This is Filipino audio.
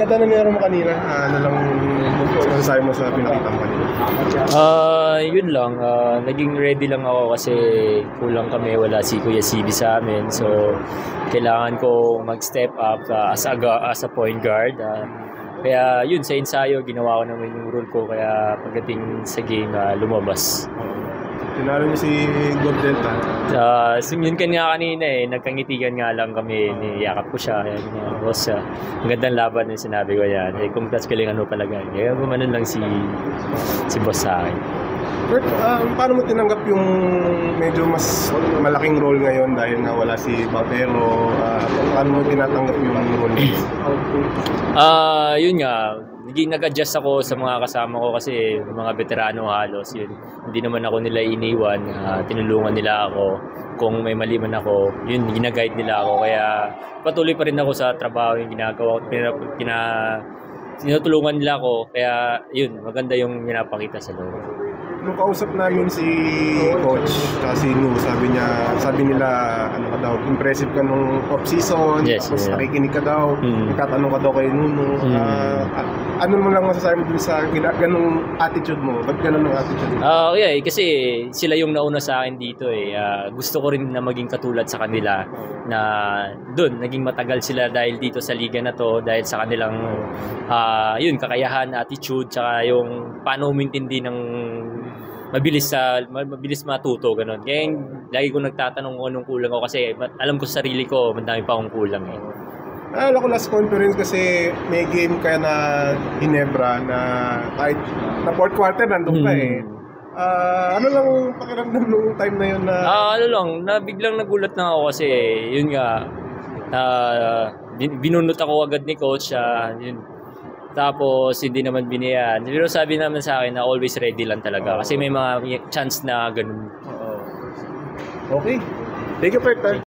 ganda na nilaro mo kanina. Ano lang masasabi mo sa pinakita mo kanina? Yun lang. Naging ready lang ako kasi kulang kami. Wala si Kuya CB sa amin. So, kailangan ko mag-step up as a point guard. Kaya yun, sa ensayo, ginawa ko naman yung role ko. Kaya pagdating sa game, lumabas. Tinalo niyo si God Delta. Yun kanina nagkangitigan nga lang kami, niyakap ko siya. Boss, magandang laban yung sinabi ko yan. Congrats ka lang talaga. Kaya gumanon lang si boss sa akin. Kurt, paano mo tinanggap yung medyo mas malaking role ngayon dahil nga wala si Bautero? Paano mo tinatanggap yung role? Yun nga. Nag-adjust ako sa mga kasama ko kasi mga veterano halos yun. Hindi naman ako nila iniwan, tinulungan nila ako. Kung may mali man ako, yun, gina-guide nila ako. Kaya patuloy pa rin ako sa trabaho yung ginagawa ko. Tinutulungan nila ako. Kaya yun, maganda yung pinapakita sa loob. Nung kausap namin si Coach si Nu, sabi nila ano ka daw, impressive ka nung off-season, yes, tapos nakikinig ka daw, nagtatanong ka daw kay Nuno. Ano mo lang masasabi mo dun sa ganung attitude mo? Ba't ganun ang attitude mo? Kasi sila yung nauna sa akin dito eh. Gusto ko rin na maging katulad sa kanila na dun, naging matagal sila dahil dito sa liga na to, dahil sa kanilang yun, kakayahan, attitude, tsaka yung paano umintindi ng mabilis matuto, ganun. Kaya lagi ko nagtatanong kung anong kulang ako kasi alam ko sa sarili ko, madami pa akong kulang eh. Alam ko last conference kasi may game kaya na Ginebra na kahit na fourth quarter nandun ka eh. Ano lang pakiramdam nung time na yun na... biglang nagulat na ako kasi yun nga, binunot ako agad ni Coach, yun. Tapos hindi naman binayaan. Pero sabi naman sa akin na always ready lang talaga kasi may mga chance na ganun. Okay. Thank you, Kurt.